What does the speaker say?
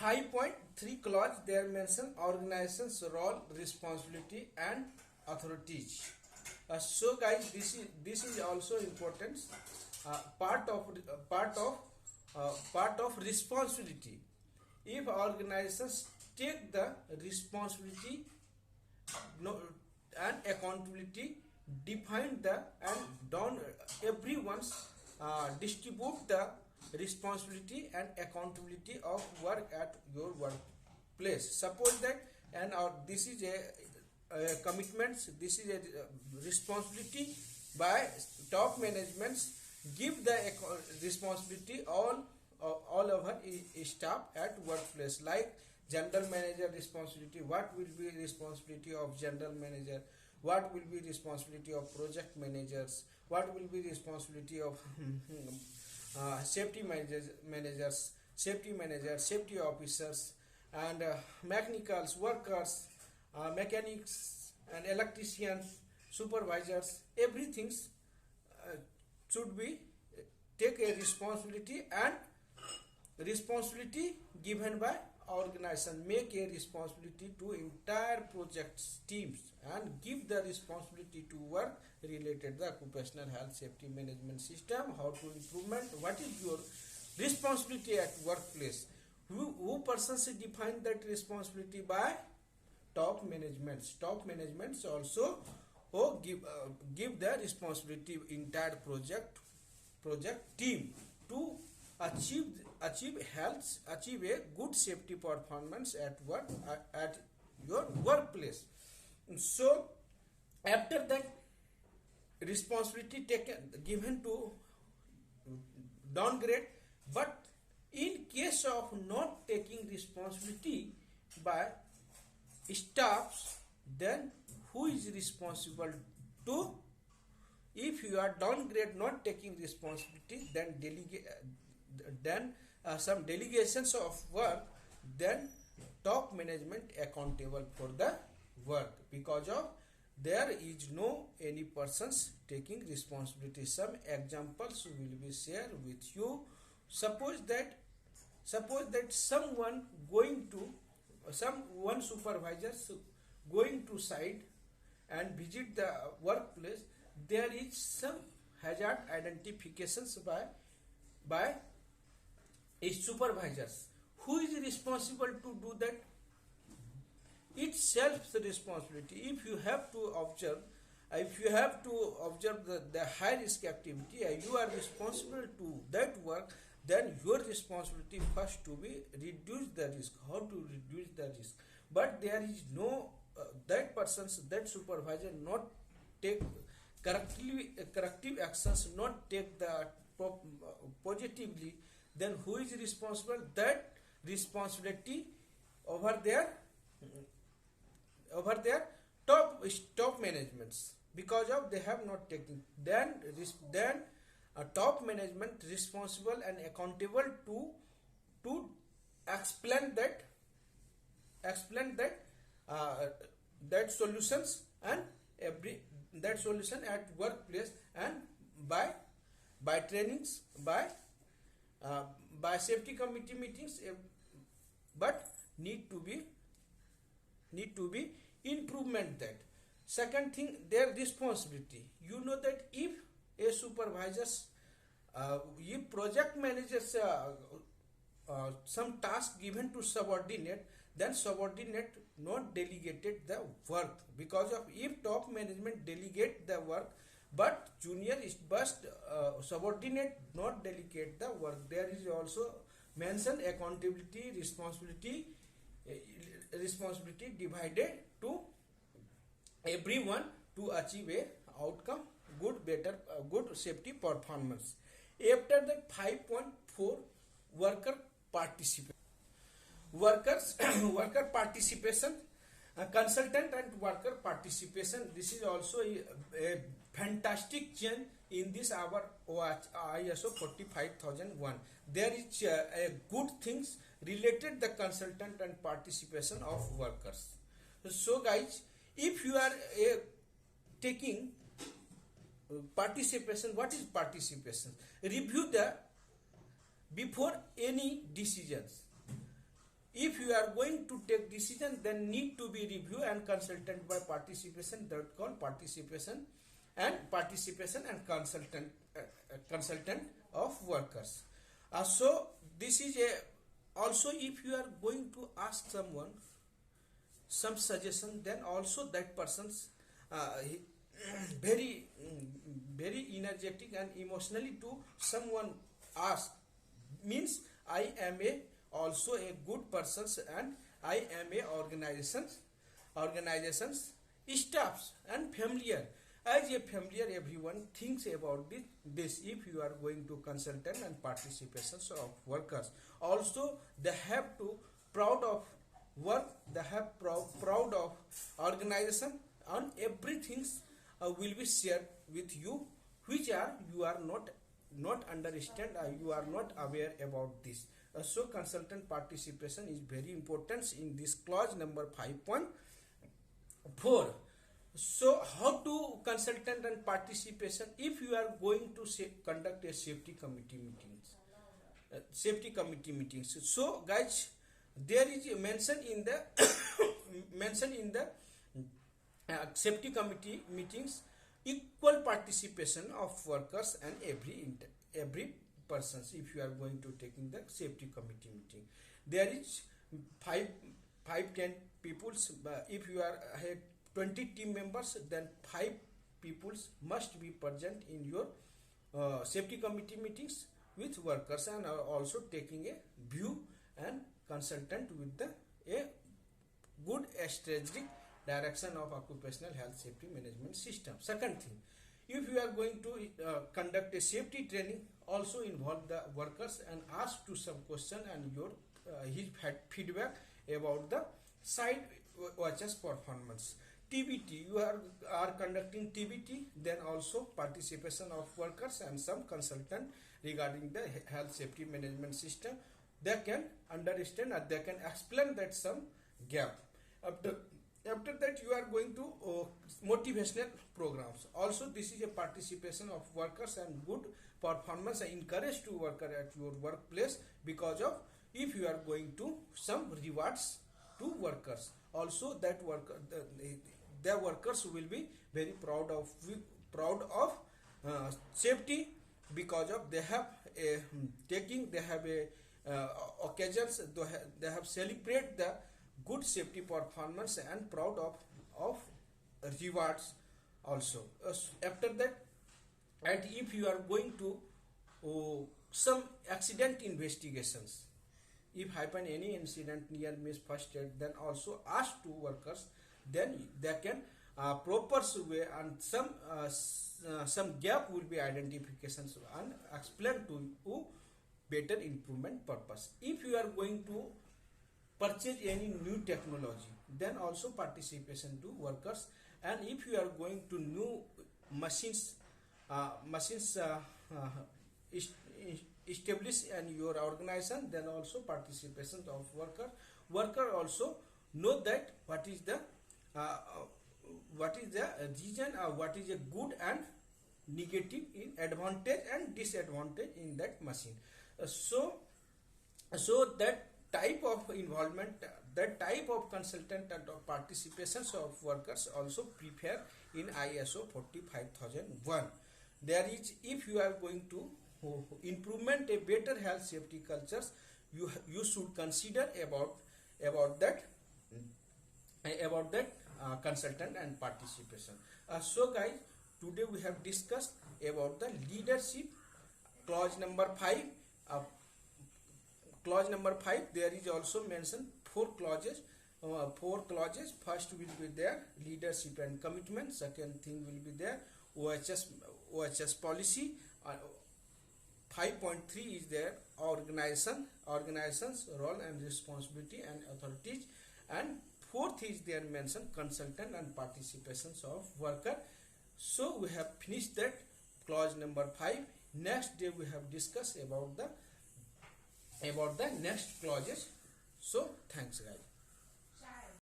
5.3 clause there mention organization's role, responsibility and authorities. So guys, this is also important part of responsibility. If organizations take the responsibility no, and accountability, define the and down everyone's distribute the responsibility and accountability of work at your workplace. Suppose that and this is a commitments, this is a responsibility by top managements, give the responsibility all over staff at workplace, like general manager responsibility, what will be responsibility of general manager, what will be responsibility of project managers, what will be responsibility of safety managers, safety officers, and mechanicals, workers, mechanics, and electricians, supervisors. Everything should be take a responsibility, and responsibility given by organization, make a responsibility to entire project teams, and give the responsibility to work related the occupational health safety management system, how to improvement, what is your responsibility at workplace. Who persons define that responsibility? By top managements also give the responsibility entire project team to achieve a good safety performance at work at your workplace. So after that responsibility given to downgrade, but in case of not taking responsibility by staffs, then who is responsible to? If you are downgrade not taking responsibility, then some delegations of work, then top management accountable for the work, because of there is no any persons taking responsibility. Some examples will be shared with you. Suppose that one supervisor going to site and visit the workplace, there is some hazard identifications by supervisors. Who is responsible to do that? It's self responsibility. If you have to observe the high risk activity, you are responsible to that work, then your responsibility first to be reduce the risk. How to reduce the risk? But there is no that supervisor not take corrective actions, not take the positively, then who is responsible? That responsibility over there top managements, because of they have not taken, then top management responsible and accountable to explain that solutions and that solution at workplace, and by trainings, by safety committee meetings, but need to be improvement. That second thing, their responsibility. You know that if a supervisors, if project managers some task given to subordinate, then subordinate not delegated the work, because of if top management delegate the work, but junior is best subordinate not delegate the work, there is also mentioned accountability, responsibility divided to everyone to achieve a outcome, good safety performance. After that 5.4 worker participation, consultant and worker participation. This is also a fantastic change in this our ISO 45001. There is a good things related the consultant and participation of workers. So guys, if you are taking participation, what is participation? Review the before any decisions. you are going to take decision, then need to be review and consultant by participation, that called participation and consultant consultant of workers. So this is a, also if you are going to ask someone some suggestion, then also that person's very very energetic and emotionally to someone ask, means I am a also a good person and I am a organizations staffs and familiar. As a familiar, everyone thinks about this if you are going to consultant and participations of workers. Also they have to proud of work, they have proud of organization, and everything will be shared with you, which are you are not understand, you are not aware about this. So consultant participation is very important in this clause number 5.4. So how to consultant and participation? If you are going to conduct a safety committee meetings, so guys, there is a mention in the safety committee meetings, equal participation of workers and every persons. If you are going to take in the safety committee meeting, there is 10 peoples. If you are 20 team members, then 5 peoples must be present in your safety committee meetings with workers, and are also taking a view and consultant with the a good strategic direction of occupational health safety management system. Second thing, if you are going to conduct a safety training, also involve the workers and ask to some question and your his feedback about the site watches performance. TBT, you are conducting TBT, then also participation of workers and some consultant regarding the health safety management system. They can understand or they can explain that some gap. After that, you are going to motivational programs. Also, this is a participation of workers and good performance and encourage to worker at your workplace, because of if you are going to some rewards to workers. Also, that worker their workers will be very proud of safety, because of they have a occasions, they have celebrate the good safety performance and proud of rewards also. After that, and if you are going to some accident investigations, if happen any incident near miss first aid, then also ask to workers, then they can proper way and some gap will be identifications and explain to you better improvement purpose. If you are going to purchase any new technology, then also participation to workers. And if you are going to new machines establish in your organization, then also participation of worker also know that what is the reason, what is a good and negative in advantage and disadvantage in that machine. So that type of involvement, that type of consultant and participations of workers also prepare in ISO 45001. There is, if you are going to improvement a better health safety cultures, you should consider about that consultant and participation. So guys, today we have discussed about the leadership clause number 5. Clause number 5, there is also mentioned 4 clauses. First will be there leadership and commitment. Second thing will be there OHS policy. 5.3 is there organizations role and responsibility and authorities, and 4th is there mentioned consultant and participations of worker. So we have finished that clause number 5. Next day we have discussed about the next clauses. So thanks guys.